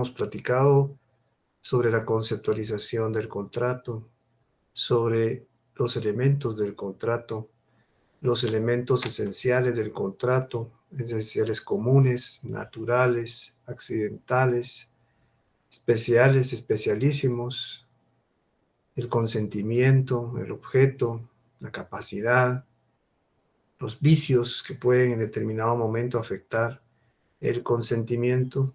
hemos platicado sobre la conceptualización del contrato, sobre los elementos del contrato, los elementos esenciales del contrato, esenciales comunes, naturales, accidentales, especiales, especialísimos, el consentimiento, el objeto, la capacidad, los vicios que pueden en determinado momento afectar el consentimiento,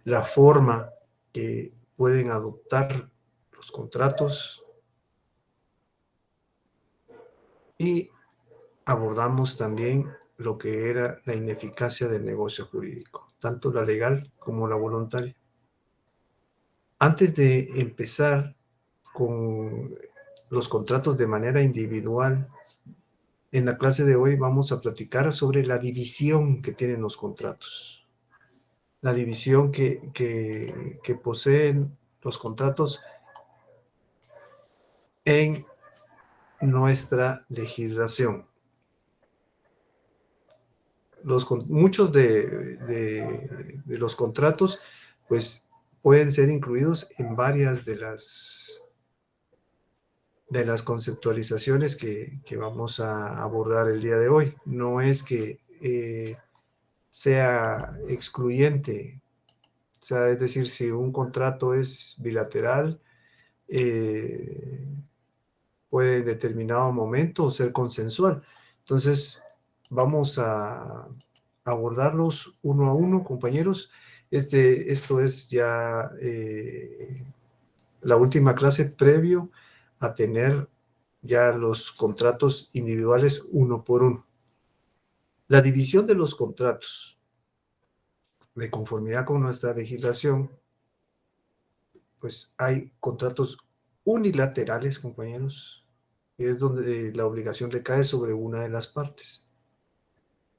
la forma que pueden adoptar los contratos, y abordamos también lo que era la ineficacia del negocio jurídico, tanto la legal como la voluntaria. Antes de empezar con los contratos de manera individual, en la clase de hoy vamos a platicar sobre la división que tienen los contratos, la división que poseen los contratos en nuestra legislación. Muchos de los contratos pues pueden ser incluidos en varias de las conceptualizaciones que vamos a abordar el día de hoy. No es que sea excluyente, o sea, es decir, si un contrato es bilateral, puede en determinado momento ser consensual. Entonces, vamos a abordarlos uno a uno, compañeros. Esto es ya la última clase previo a tener ya los contratos individuales uno por uno. La división de los contratos, de conformidad con nuestra legislación, pues hay contratos unilaterales, compañeros, y es donde la obligación recae sobre una de las partes.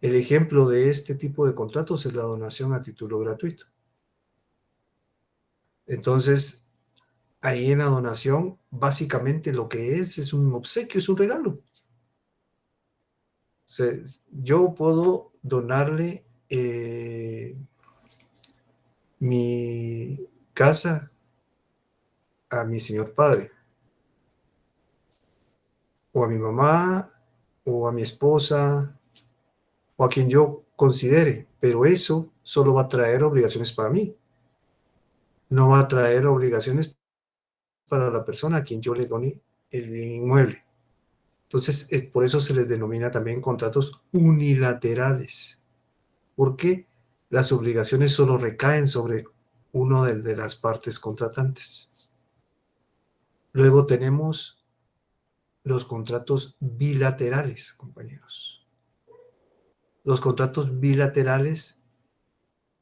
El ejemplo de este tipo de contratos es la donación a título gratuito. Entonces, ahí en la donación, básicamente lo que es un obsequio, es un regalo. O sea, yo puedo donarle mi casa a mi señor padre, o a mi mamá, o a mi esposa, o a quien yo considere, pero eso solo va a traer obligaciones para mí. No va a traer obligaciones para la persona a quien yo le done el bien inmueble. Entonces, por eso se les denomina también contratos unilaterales, porque las obligaciones solo recaen sobre uno de las partes contratantes. Luego tenemos los contratos bilaterales, compañeros. Los contratos bilaterales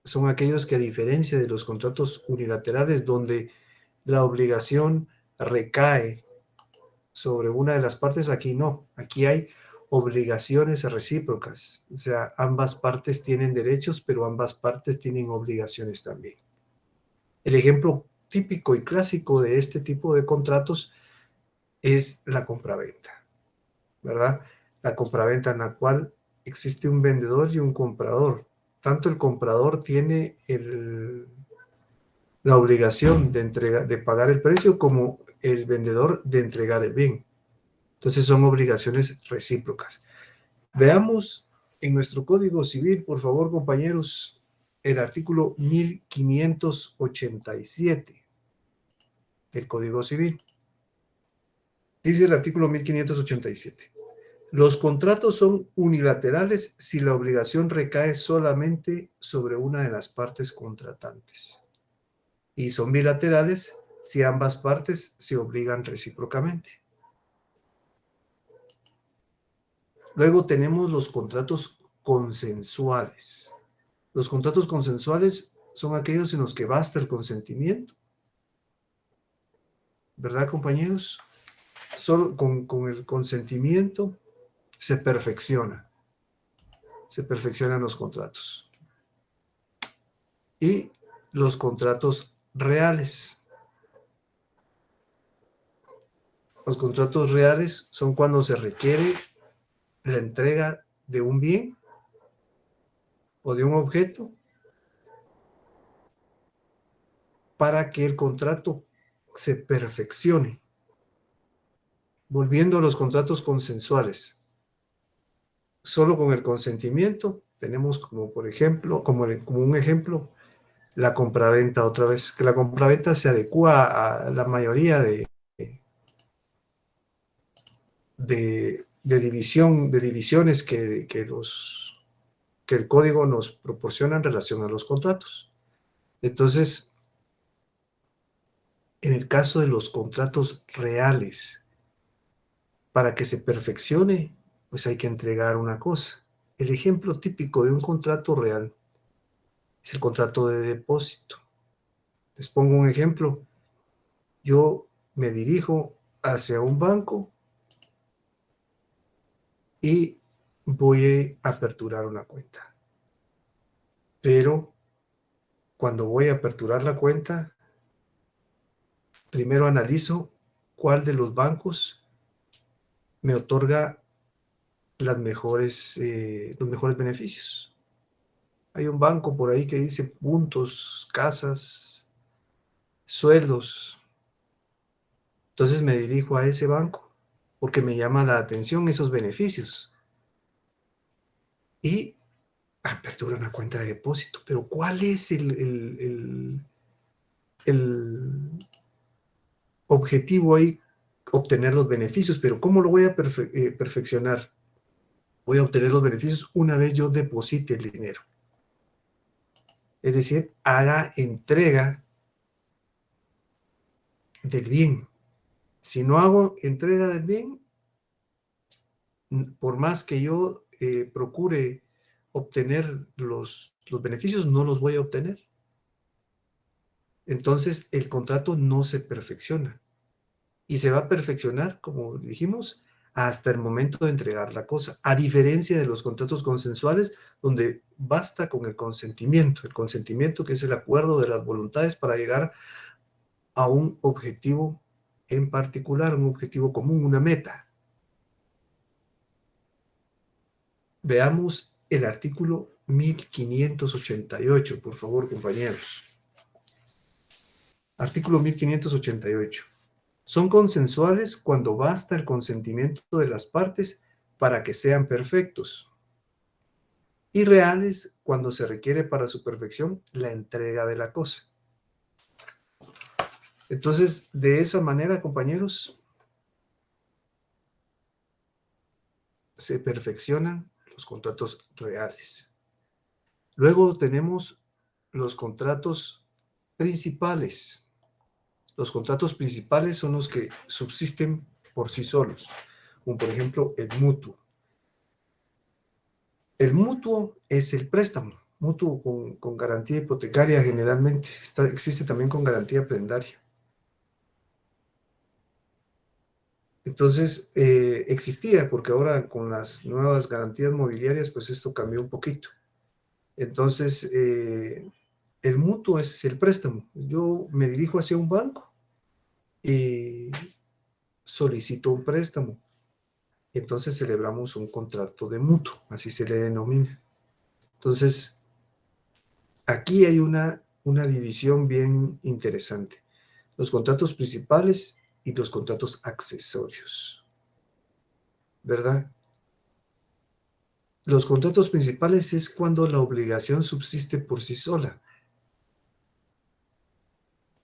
son aquellos que, a diferencia de los contratos unilaterales, donde la obligación recae sobre una de las partes, aquí no. Aquí hay obligaciones recíprocas. O sea, ambas partes tienen derechos, pero ambas partes tienen obligaciones también. El ejemplo típico y clásico de este tipo de contratos es la compraventa, ¿verdad? La compraventa en la cual existe un vendedor y un comprador. Tanto el comprador tiene la obligación de pagar el precio, como el vendedor de entregar el bien. Entonces son obligaciones recíprocas. Veamos en nuestro Código Civil, por favor, compañeros, el artículo 1587 del Código Civil. Dice el artículo 1587. Los contratos son unilaterales si la obligación recae solamente sobre una de las partes contratantes, y son bilaterales si ambas partes se obligan recíprocamente. Luego tenemos los contratos consensuales. Los contratos consensuales son aquellos en los que basta el consentimiento, ¿verdad, compañeros? Solo con el consentimiento se perfeccionan los contratos. Y los contratos reales. Los contratos reales son cuando se requiere la entrega de un bien o de un objeto para que el contrato se perfeccione. Volviendo a los contratos consensuales, solo con el consentimiento tenemos como, por ejemplo, como un ejemplo, la compraventa otra vez, que la compraventa se adecua a la mayoría de divisiones que el código nos proporciona en relación a los contratos. Entonces, en el caso de los contratos reales, para que se perfeccione, pues hay que entregar una cosa. El ejemplo típico de un contrato real es el contrato de depósito. Les pongo un ejemplo. Yo me dirijo hacia un banco y voy a aperturar una cuenta. Pero cuando voy a aperturar la cuenta, primero analizo cuál de los bancos me otorga los mejores beneficios. Hay un banco por ahí que dice puntos, casas, sueldos. Entonces me dirijo a ese banco porque me llama la atención esos beneficios. Y apertura una cuenta de depósito. Pero ¿cuál es el objetivo ahí? Obtener los beneficios. Pero ¿cómo lo voy a perfeccionar? Voy a obtener los beneficios una vez yo deposite el dinero. Es decir, haga entrega del bien. Si no hago entrega del bien, por más que yo procure obtener los beneficios, no los voy a obtener. Entonces, el contrato no se perfecciona. Y se va a perfeccionar, como dijimos, hasta el momento de entregar la cosa. A diferencia de los contratos consensuales, donde basta con el consentimiento. El consentimiento que es el acuerdo de las voluntades para llegar a un objetivo en particular, un objetivo común, una meta. Veamos el artículo 1588, por favor, compañeros. Artículo 1588. Son consensuales cuando basta el consentimiento de las partes para que sean perfectos, y reales cuando se requiere para su perfección la entrega de la cosa. Entonces, de esa manera, compañeros, se perfeccionan los contratos reales. Luego tenemos los contratos principales. Los contratos principales son los que subsisten por sí solos, como por ejemplo el mutuo. El mutuo es el préstamo, mutuo con garantía hipotecaria generalmente, existe también con garantía prendaria. Entonces, existía, porque ahora con las nuevas garantías mobiliarias, pues esto cambió un poquito. Entonces, el mutuo es el préstamo. Yo me dirijo hacia un banco y solicito un préstamo. Entonces celebramos un contrato de mutuo, así se le denomina. Entonces, aquí hay una división bien interesante. Los contratos principales y los contratos accesorios, ¿verdad? Los contratos principales es cuando la obligación subsiste por sí sola.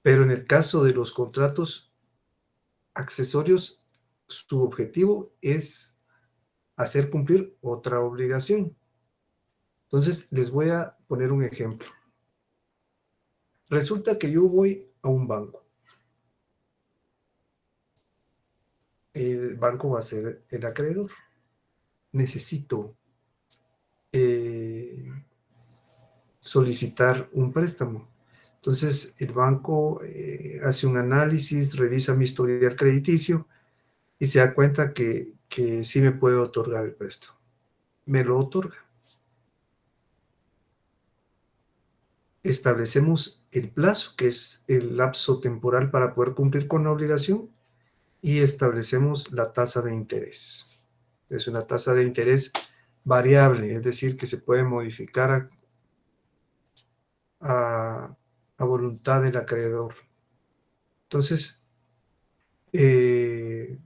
Pero en el caso de los contratos accesorios, su objetivo es hacer cumplir otra obligación. Entonces, les voy a poner un ejemplo. Resulta que yo voy a un banco. El banco va a ser el acreedor. Necesito solicitar un préstamo. Entonces, el banco hace un análisis, revisa mi historial crediticio y se da cuenta que sí me puede otorgar el préstamo. Me lo otorga. Establecemos el plazo, que es el lapso temporal para poder cumplir con la obligación, y establecemos la tasa de interés. Es una tasa de interés variable, es decir, que se puede modificar a a voluntad del acreedor. Entonces, eh,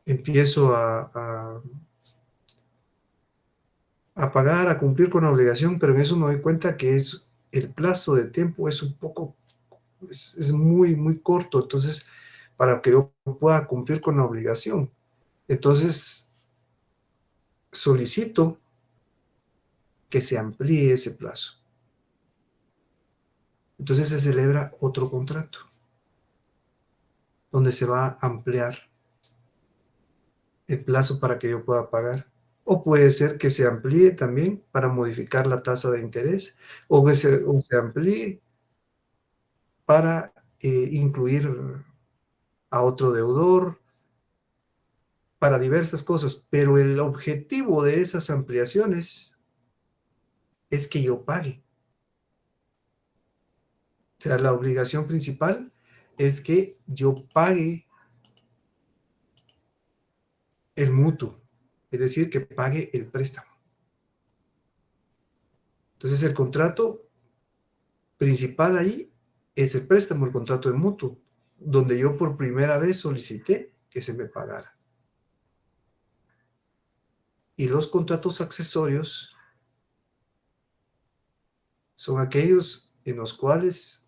empiezo a pagar, a cumplir con la obligación, pero en eso me doy cuenta que el plazo de tiempo es un poco, es muy, muy corto, entonces, para que yo pueda cumplir con la obligación. Entonces, solicito que se amplíe ese plazo. Entonces se celebra otro contrato, donde se va a ampliar el plazo para que yo pueda pagar. O puede ser que se amplíe también para modificar la tasa de interés, o se amplíe para incluir a otro deudor, para diversas cosas. Pero el objetivo de esas ampliaciones es que yo pague. O sea, la obligación principal es que yo pague el mutuo, es decir, que pague el préstamo. Entonces, el contrato principal ahí es el préstamo, el contrato de mutuo, donde yo por primera vez solicité que se me pagara. Y los contratos accesorios son aquellos en los cuales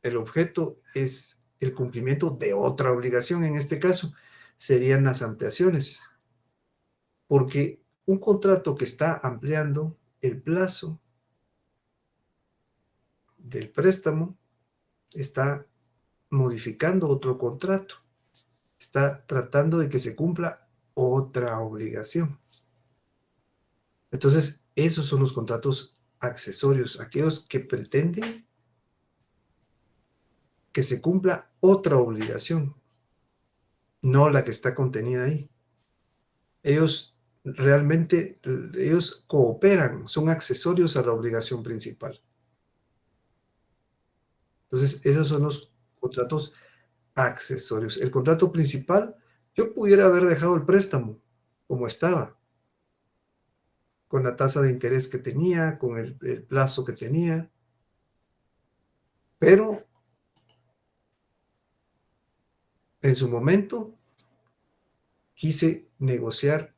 el objeto es el cumplimiento de otra obligación. En este caso, serían las ampliaciones, porque un contrato que está ampliando el plazo del préstamo está modificando otro contrato, está tratando de que se cumpla otra obligación. Entonces, esos son los contratos accesorios, aquellos que pretenden que se cumpla otra obligación, no la que está contenida ahí. Ellos realmente, ellos cooperan, son accesorios a la obligación principal. Entonces, esos son los contratos accesorios. El contrato principal, yo pudiera haber dejado el préstamo como estaba, con la tasa de interés que tenía, con el plazo que tenía, pero en su momento quise negociar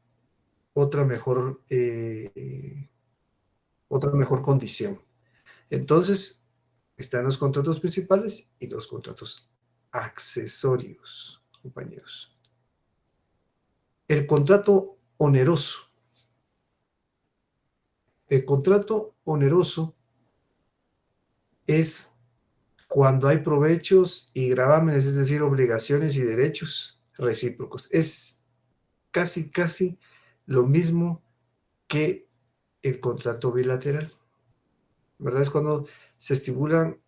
otra mejor, otra mejor condición. Entonces, están los contratos principales y los contratos accesorios, compañeros. El contrato oneroso. El contrato oneroso es cuando hay provechos y gravámenes, es decir, obligaciones y derechos recíprocos. Es casi lo mismo que el contrato bilateral, ¿verdad? Es cuando se estipulan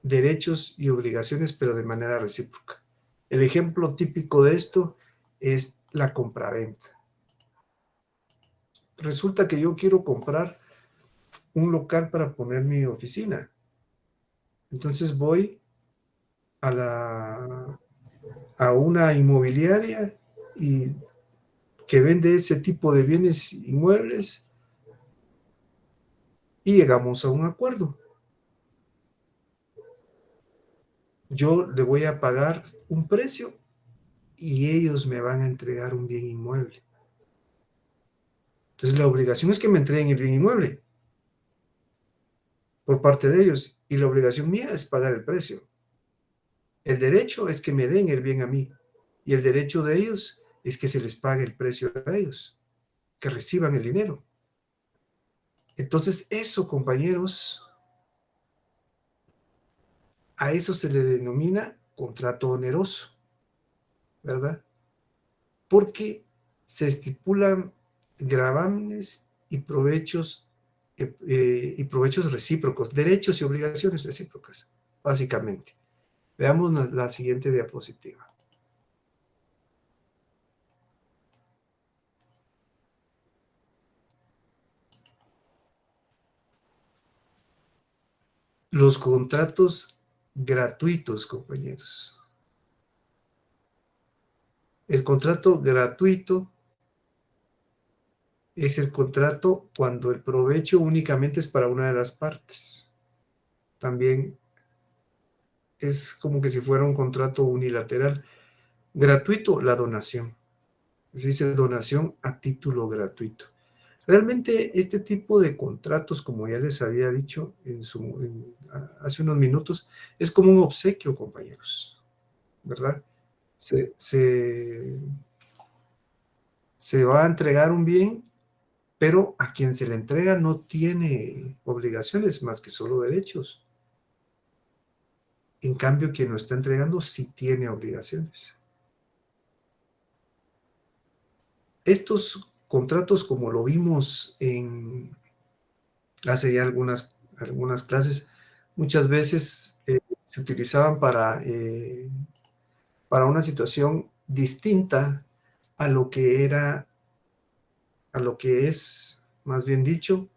derechos y obligaciones, pero de manera recíproca. El ejemplo típico de esto es la compraventa. Resulta que yo quiero comprar un local para poner mi oficina. Entonces voy a una inmobiliaria y que vende ese tipo de bienes inmuebles y llegamos a un acuerdo. Yo le voy a pagar un precio y ellos me van a entregar un bien inmueble. Entonces la obligación es que me entreguen el bien inmueble por parte de ellos y la obligación mía es pagar el precio. El derecho es que me den el bien a mí y el derecho de ellos es que se les pague el precio a ellos, que reciban el dinero. Entonces eso, compañeros, a eso se le denomina contrato oneroso, ¿verdad? Porque se estipulan gravámenes y provechos recíprocos, derechos y obligaciones recíprocas, básicamente. Veamos la siguiente diapositiva. Los contratos gratuitos, compañeros. El contrato gratuito es el contrato cuando el provecho únicamente es para una de las partes. también es como que si fuera un contrato unilateral. Gratuito, la donación. Se dice donación a título gratuito. Realmente este tipo de contratos, como ya les había dicho hace unos minutos, es como un obsequio, compañeros, ¿verdad? Se, se, se va a entregar un bien, pero a quien se le entrega no tiene obligaciones más que solo derechos. En cambio, quien lo está entregando sí tiene obligaciones. Estos contratos, como lo vimos hace ya algunas clases, muchas veces se utilizaban para una situación distinta a lo que era, a lo que es, más bien dicho,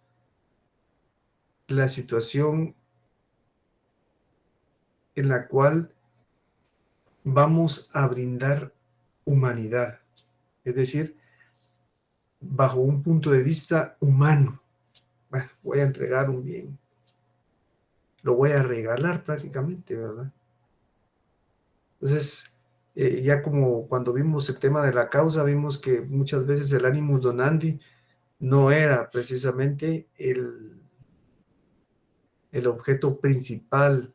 la situación en la cual vamos a brindar humanidad, es decir, bajo un punto de vista humano. Bueno, voy a entregar un bien, lo voy a regalar prácticamente, ¿verdad? Entonces, ya como cuando vimos el tema de la causa, vimos que muchas veces el animus donandi no era precisamente el objeto principal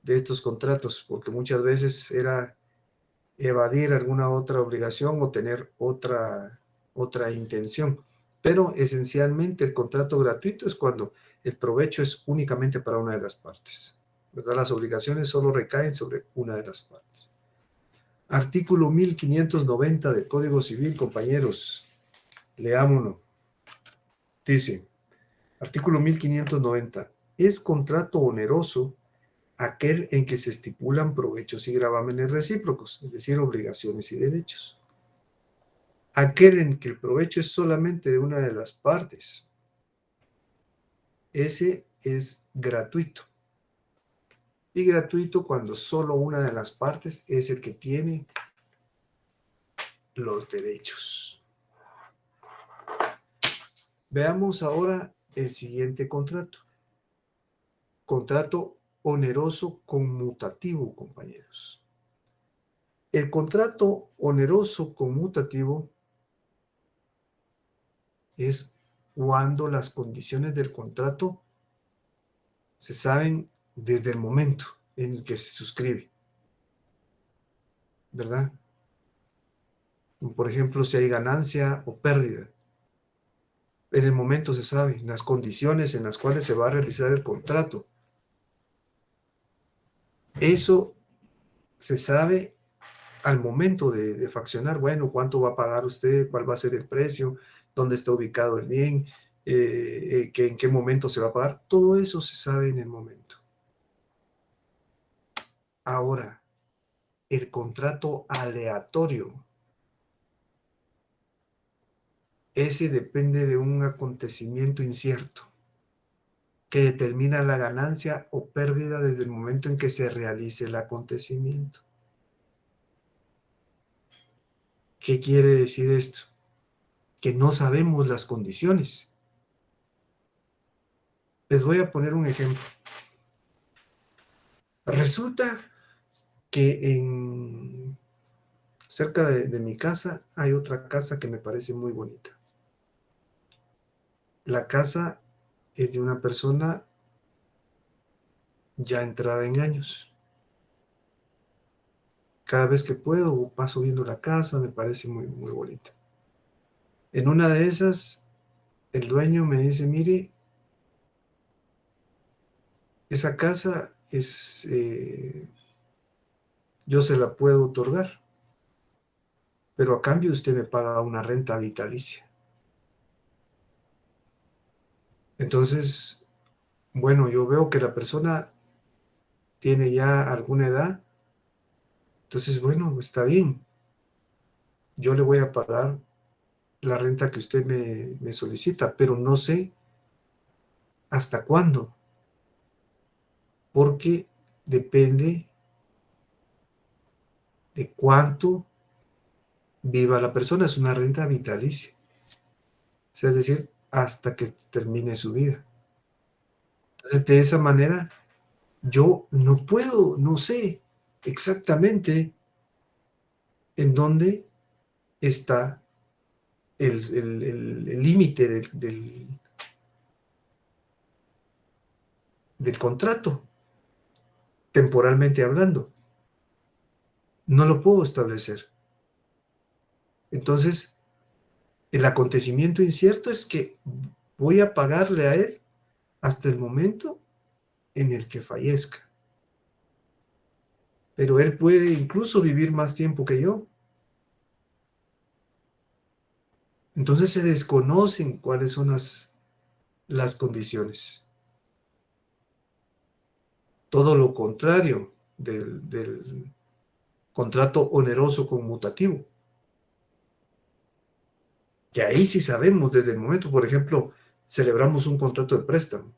de estos contratos, porque muchas veces era evadir alguna otra obligación o tener otra intención. Pero esencialmente el contrato gratuito es cuando el provecho es únicamente para una de las partes, ¿verdad? Las obligaciones solo recaen sobre una de las partes. Artículo 1590 del Código Civil, compañeros, leámonos. Dice, artículo 1590, es contrato oneroso aquel en que se estipulan provechos y gravámenes recíprocos, es decir, obligaciones y derechos. Aquel en que el provecho es solamente de una de las partes, ese es gratuito. Y gratuito cuando solo una de las partes es el que tiene los derechos. Veamos ahora el siguiente contrato. Contrato oneroso conmutativo, compañeros. El contrato oneroso conmutativo es cuando las condiciones del contrato se saben desde el momento en el que se suscribe, ¿verdad? Por ejemplo, si hay ganancia o pérdida. En el momento se sabe, las condiciones en las cuales se va a realizar el contrato. Eso se sabe al momento de faccionar, bueno, cuánto va a pagar usted, cuál va a ser el precio, dónde está ubicado el bien, en qué momento se va a pagar. Todo eso se sabe en el momento. Ahora, el contrato aleatorio, ese depende de un acontecimiento incierto que determina la ganancia o pérdida desde el momento en que se realice el acontecimiento. ¿Qué quiere decir esto? Que no sabemos las condiciones. Les voy a poner un ejemplo. Resulta que cerca de mi casa hay otra casa que me parece muy bonita. La casa es de una persona ya entrada en años. Cada vez que puedo paso viendo la casa, me parece muy, muy bonita. En una de esas, el dueño me dice, mire, esa casa yo se la puedo otorgar, pero a cambio usted me paga una renta vitalicia. Entonces, bueno, yo veo que la persona tiene ya alguna edad, entonces, bueno, está bien, yo le voy a pagar la renta que usted me solicita, pero no sé hasta cuándo, porque depende de cuánto viva la persona, es una renta vitalicia, o sea, es decir, hasta que termine su vida. Entonces, de esa manera, yo no puedo, no sé exactamente en dónde está el límite del contrato, temporalmente hablando. No lo puedo establecer. Entonces, el acontecimiento incierto es que voy a pagarle a él hasta el momento en el que fallezca. Pero él puede incluso vivir más tiempo que yo. Entonces se desconocen cuáles son las condiciones. Todo lo contrario del contrato oneroso conmutativo. Que ahí sí sabemos desde el momento, por ejemplo, celebramos un contrato de préstamo.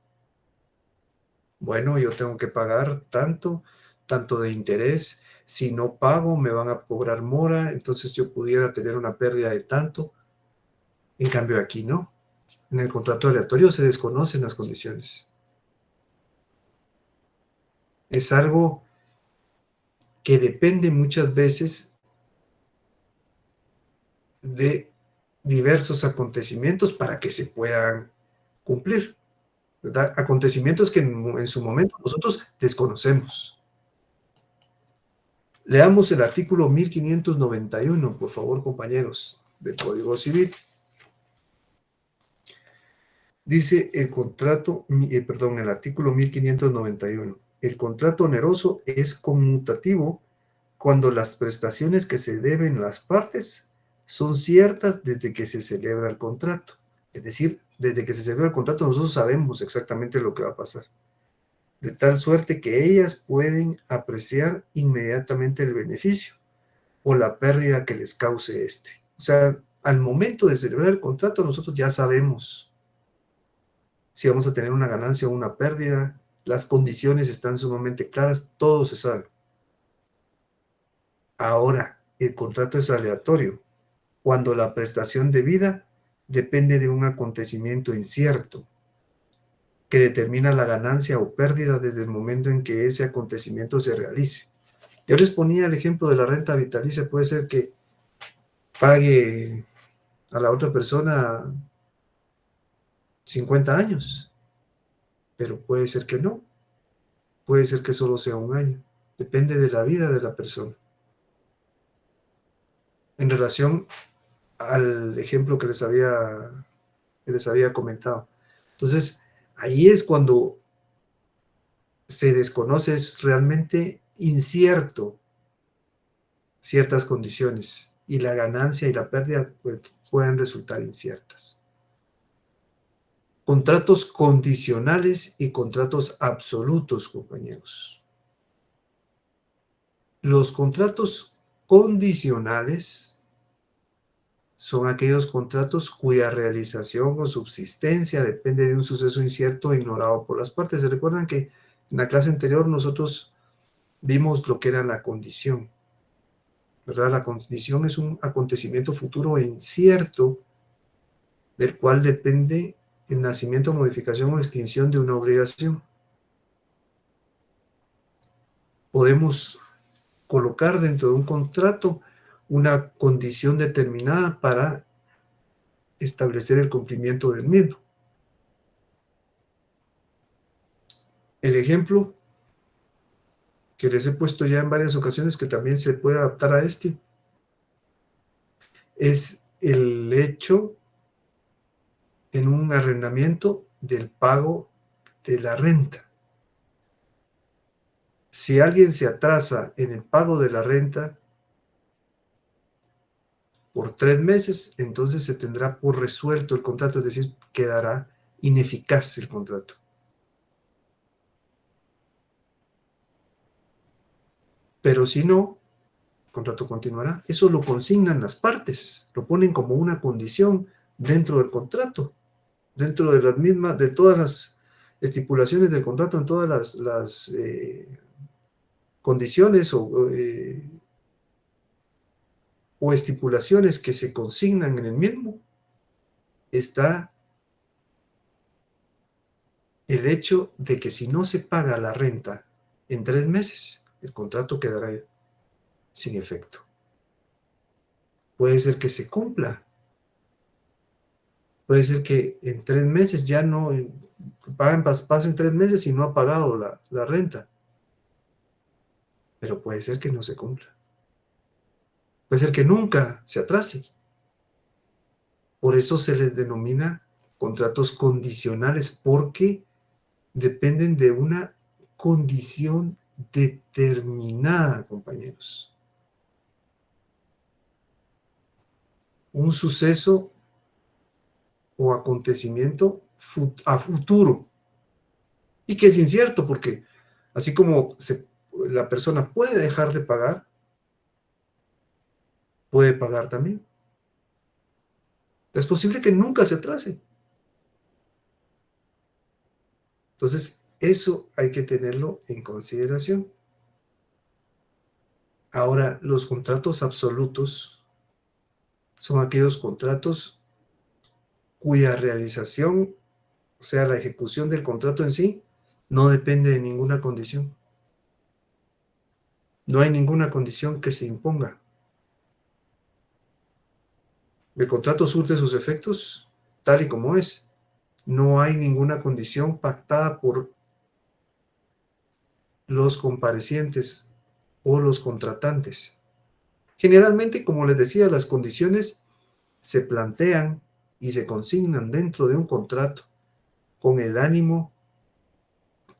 Bueno, yo tengo que pagar tanto, tanto de interés. Si no pago, me van a cobrar mora, entonces yo pudiera tener una pérdida de tanto. En cambio, aquí no. En el contrato aleatorio se desconocen las condiciones. Es algo que depende muchas veces de diversos acontecimientos para que se puedan cumplir, ¿verdad? Acontecimientos que en su momento nosotros desconocemos. Leamos el artículo 1591, por favor, compañeros del Código Civil. Dice el artículo 1591. El contrato oneroso es conmutativo cuando las prestaciones que se deben las partes son ciertas desde que se celebra el contrato. Es decir, desde que se celebra el contrato nosotros sabemos exactamente lo que va a pasar. De tal suerte que ellas pueden apreciar inmediatamente el beneficio o la pérdida que les cause este. O sea, al momento de celebrar el contrato nosotros ya sabemos si vamos a tener una ganancia o una pérdida, las condiciones están sumamente claras, todo se sabe. Ahora, el contrato es aleatorio, cuando la prestación debida depende de un acontecimiento incierto que determina la ganancia o pérdida desde el momento en que ese acontecimiento se realice. Yo les ponía el ejemplo de la renta vitalicia, puede ser que pague a la otra persona 50 años, pero puede ser que no, puede ser que solo sea un año, depende de la vida de la persona. En relación al ejemplo que les había comentado. Entonces, ahí es cuando se desconoce, es realmente incierto ciertas condiciones y la ganancia y la pérdida pues, pueden resultar inciertas. Contratos condicionales y contratos absolutos, compañeros. Los contratos condicionales son aquellos contratos cuya realización o subsistencia depende de un suceso incierto e ignorado por las partes. ¿Se recuerdan que en la clase anterior nosotros vimos lo que era la condición? ¿Verdad? La condición es un acontecimiento futuro e incierto del cual depende el nacimiento, modificación o extinción de una obligación. Podemos colocar dentro de un contrato una condición determinada para establecer el cumplimiento del mismo. El ejemplo que les he puesto ya en varias ocasiones, que también se puede adaptar a este, es el hecho en un arrendamiento del pago de la renta. Si alguien se atrasa en el pago de la renta por 3 meses, entonces se tendrá por resuelto el contrato, es decir, quedará ineficaz el contrato. Pero si no, el contrato continuará. Eso lo consignan las partes, lo ponen como una condición dentro del contrato, dentro de las mismas, de todas las estipulaciones del contrato, en todas las condiciones o estipulaciones que se consignan en el mismo, está el hecho de que si no se paga la renta en 3 meses, el contrato quedará sin efecto. Puede ser que se cumpla. Puede ser que en 3 meses ya no pasen 3 meses y no ha pagado la renta. Pero puede ser que no se cumpla. Puede ser que nunca se atrase. Por eso se les denomina contratos condicionales, porque dependen de una condición determinada, compañeros. Un suceso o acontecimiento a futuro. Y que es incierto, porque así como la persona puede dejar de pagar, puede pagar también. Es posible que nunca se atrase. Entonces, eso hay que tenerlo en consideración. Ahora, los contratos absolutos son aquellos contratos cuya realización, o sea, la ejecución del contrato en sí, no depende de ninguna condición. No hay ninguna condición que se imponga. El contrato surte sus efectos tal y como es. No hay ninguna condición pactada por los comparecientes o los contratantes. Generalmente, como les decía, las condiciones se plantean y se consignan dentro de un contrato con el ánimo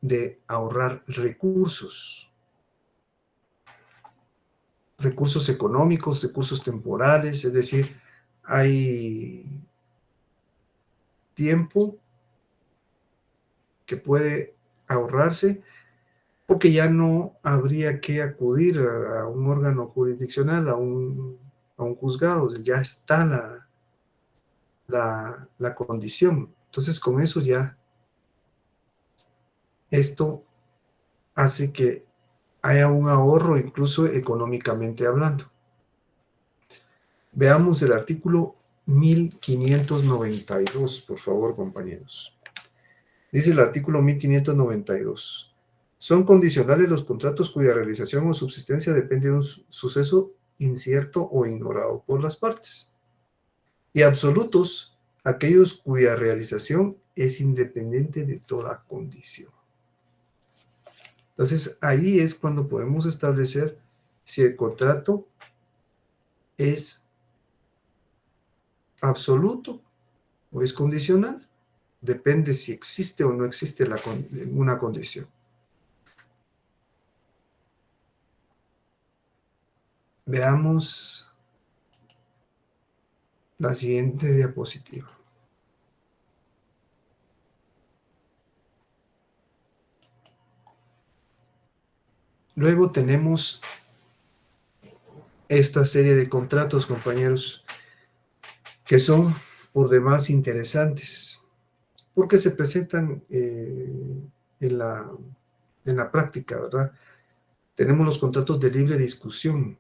de ahorrar recursos económicos, recursos temporales, es decir, hay tiempo que puede ahorrarse porque ya no habría que acudir a un órgano jurisdiccional, a un juzgado, ya está la condición. Entonces, con eso ya, esto hace que haya un ahorro, incluso económicamente hablando. Veamos el artículo 1592, por favor, compañeros. Dice el artículo 1592. Son condicionales los contratos cuya realización o subsistencia depende de un suceso incierto o ignorado por las partes. Y absolutos, aquellos cuya realización es independiente de toda condición. Entonces, ahí es cuando podemos establecer si el contrato es absoluto o es condicional. Depende si existe o no existe una condición. Veamos la siguiente diapositiva. Luego tenemos esta serie de contratos, compañeros, que son por demás interesantes, porque se presentan en la práctica, ¿verdad? Tenemos los contratos de libre discusión.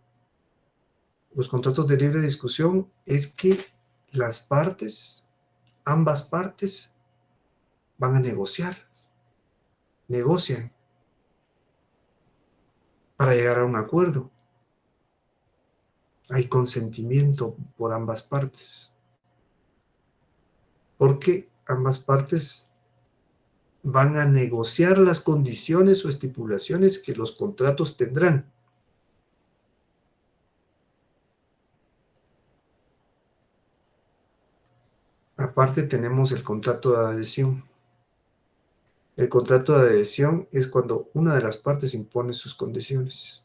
Los contratos de libre discusión es que las partes, ambas partes, van a negocian para llegar a un acuerdo. Hay consentimiento por ambas partes, porque ambas partes van a negociar las condiciones o estipulaciones que los contratos tendrán. Aparte tenemos el contrato de adhesión. El contrato de adhesión es cuando una de las partes impone sus condiciones.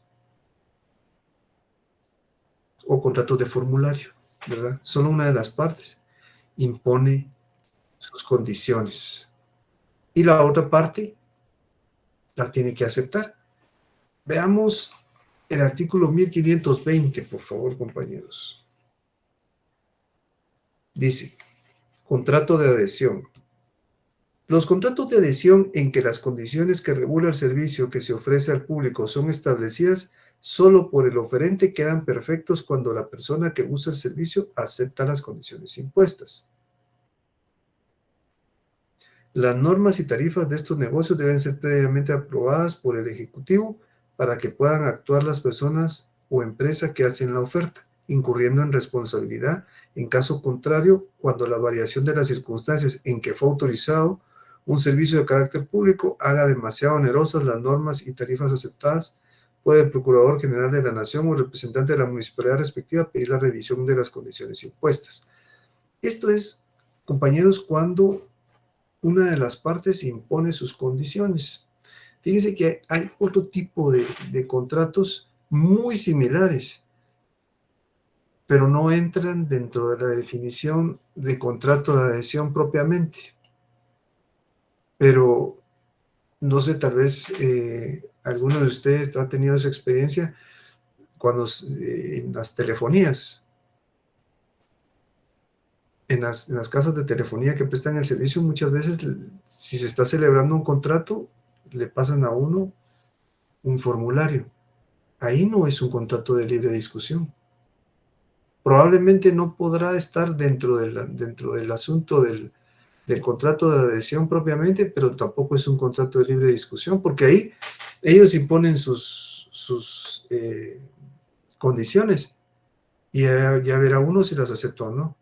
O contratos de formulario, ¿verdad? Solo una de las partes impone sus condiciones. Y la otra parte la tiene que aceptar. Veamos el artículo 1520, por favor, compañeros. Dice, contrato de adhesión. Los contratos de adhesión en que las condiciones que regula el servicio que se ofrece al público son establecidas solo por el oferente quedan perfectos cuando la persona que usa el servicio acepta las condiciones impuestas. Las normas y tarifas de estos negocios deben ser previamente aprobadas por el Ejecutivo para que puedan actuar las personas o empresas que hacen la oferta, incurriendo en responsabilidad. En caso contrario, cuando la variación de las circunstancias en que fue autorizado un servicio de carácter público haga demasiado onerosas las normas y tarifas aceptadas, puede el Procurador General de la Nación o el representante de la municipalidad respectiva pedir la revisión de las condiciones impuestas. Esto es, compañeros, cuando una de las partes impone sus condiciones. Fíjense que hay otro tipo de contratos muy similares, pero no entran dentro de la definición de contrato de adhesión propiamente. Pero no sé, tal vez alguno de ustedes ha tenido esa experiencia cuando en las telefonías, en las casas de telefonía que prestan el servicio, muchas veces, si se está celebrando un contrato, le pasan a uno un formulario. Ahí no es un contrato de libre discusión. Probablemente no podrá estar dentro del asunto del contrato de adhesión propiamente, pero tampoco es un contrato de libre discusión, porque ahí ellos imponen sus condiciones y ya verá uno si las acepta o no,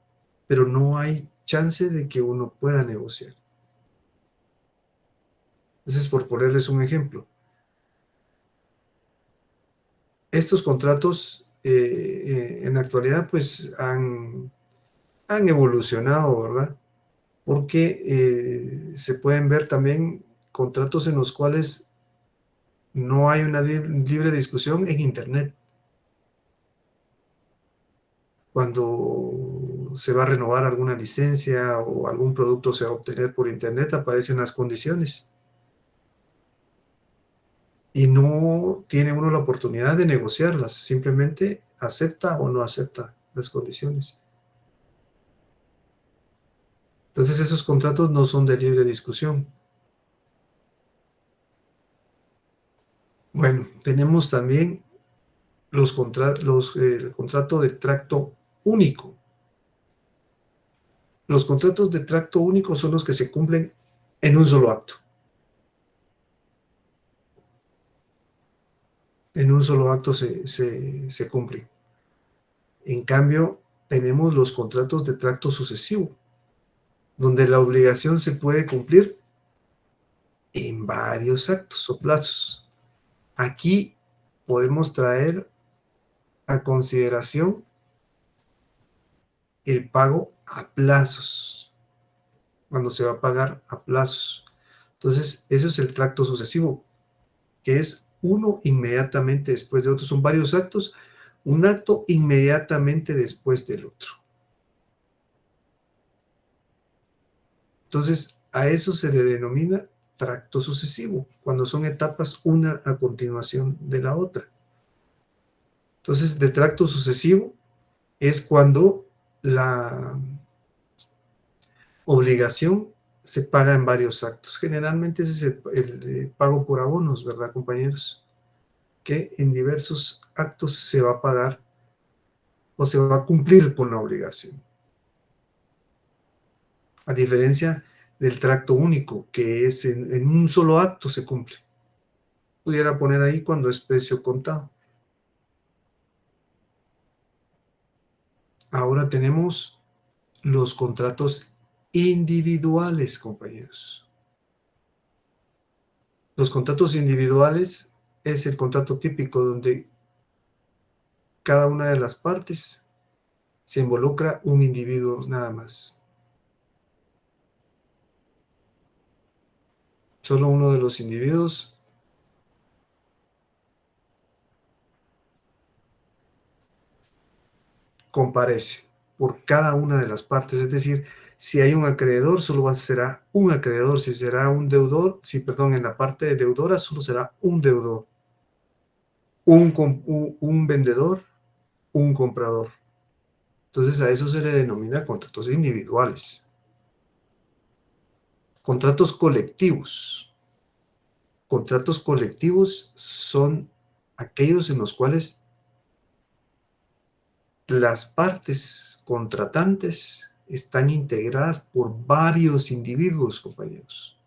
pero no hay chance de que uno pueda negociar. Ese es por ponerles un ejemplo. Estos contratos en la actualidad pues han evolucionado, ¿verdad? Porque se pueden ver también contratos en los cuales no hay una libre discusión en Internet. Cuando se va a renovar alguna licencia o algún producto se va a obtener por Internet, aparecen las condiciones. Y no tiene uno la oportunidad de negociarlas, simplemente acepta o no acepta las condiciones. Entonces esos contratos no son de libre discusión. Bueno, tenemos también el contrato de tracto único. Los contratos de tracto único son los que se cumplen en un solo acto. En un solo acto se cumplen. En cambio, tenemos los contratos de tracto sucesivo, donde la obligación se puede cumplir en varios actos o plazos. Aquí podemos traer a consideración el pago a plazos, cuando se va a pagar a plazos. Entonces, eso es el tracto sucesivo, que es uno inmediatamente después de otro. Son varios actos, un acto inmediatamente después del otro. Entonces, a eso se le denomina tracto sucesivo, cuando son etapas una a continuación de la otra. Entonces, de tracto sucesivo es cuando la obligación se paga en varios actos. Generalmente ese es el pago por abonos, ¿verdad, compañeros? Que en diversos actos se va a pagar o se va a cumplir con la obligación. A diferencia del tracto único, que es en un solo acto se cumple. Pudiera poner ahí cuando es precio contado. Ahora tenemos los contratos individuales, compañeros. Los contratos individuales es el contrato típico donde cada una de las partes se involucra un individuo nada más. Solo uno de los individuos comparece por cada una de las partes. Es decir, si hay un acreedor, solo será un acreedor. Si será un deudor, en la parte de deudora solo será un deudor. Un vendedor, un comprador. Entonces a eso se le denomina contratos individuales. Contratos colectivos. Contratos colectivos son aquellos en los cuales las partes contratantes están integradas por varios individuos, compañeros.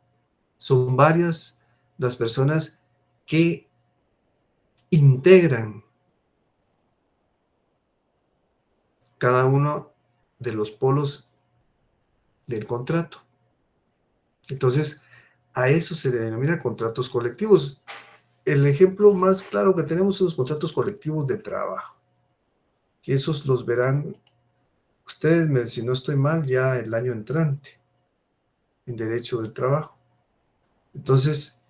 Son varias las personas que integran cada uno de los polos del contrato. Entonces, a eso se le denomina contratos colectivos. El ejemplo más claro que tenemos son los contratos colectivos de trabajo, que esos los verán ustedes, si no estoy mal, ya el año entrante, en derecho del trabajo. Entonces,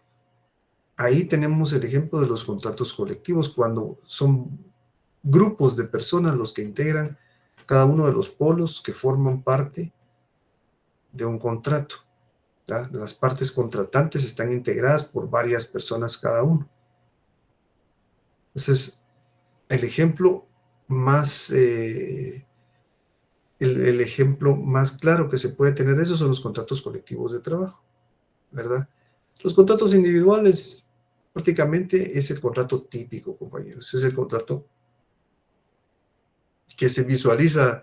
ahí tenemos el ejemplo de los contratos colectivos, cuando son grupos de personas los que integran cada uno de los polos que forman parte de un contrato. Las partes contratantes están integradas por varias personas cada uno. Entonces, el ejemplo más, el ejemplo más claro que se puede tener de eso son los contratos colectivos de trabajo, ¿verdad? Los contratos individuales prácticamente es el contrato típico, compañeros. Es el contrato que se visualiza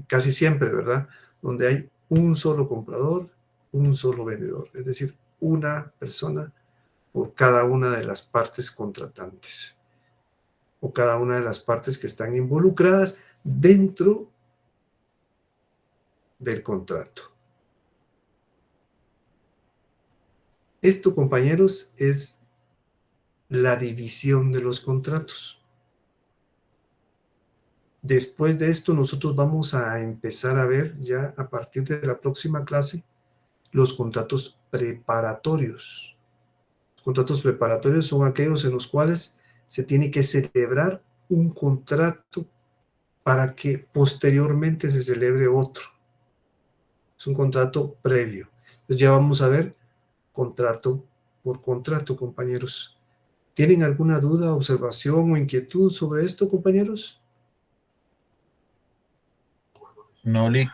casi siempre, ¿verdad? Donde hay un solo comprador, un solo vendedor, es decir, una persona por cada una de las partes contratantes o cada una de las partes que están involucradas dentro del contrato. Esto, compañeros, es la división de los contratos. Después de esto, nosotros vamos a empezar a ver ya a partir de la próxima clase los contratos preparatorios. Los contratos preparatorios son aquellos en los cuales se tiene que celebrar un contrato para que posteriormente se celebre otro. Es un contrato previo. Entonces ya vamos a ver contrato por contrato, compañeros. ¿Tienen alguna duda, observación o inquietud sobre esto, compañeros? No, Lee.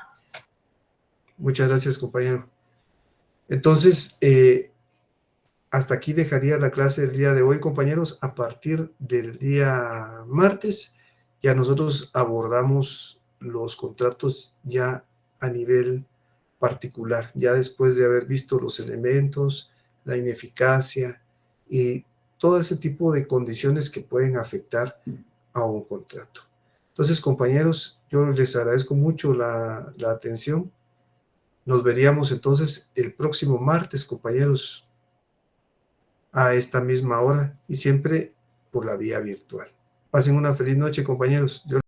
Muchas gracias, compañero. Entonces, hasta aquí dejaría la clase del día de hoy, compañeros. A partir del día martes, ya nosotros abordamos los contratos ya a nivel particular, ya después de haber visto los elementos, la ineficacia y todo ese tipo de condiciones que pueden afectar a un contrato. Entonces, compañeros, yo les agradezco mucho la atención. Nos veríamos entonces el próximo martes, compañeros, a esta misma hora y siempre por la vía virtual. Pasen una feliz noche, compañeros.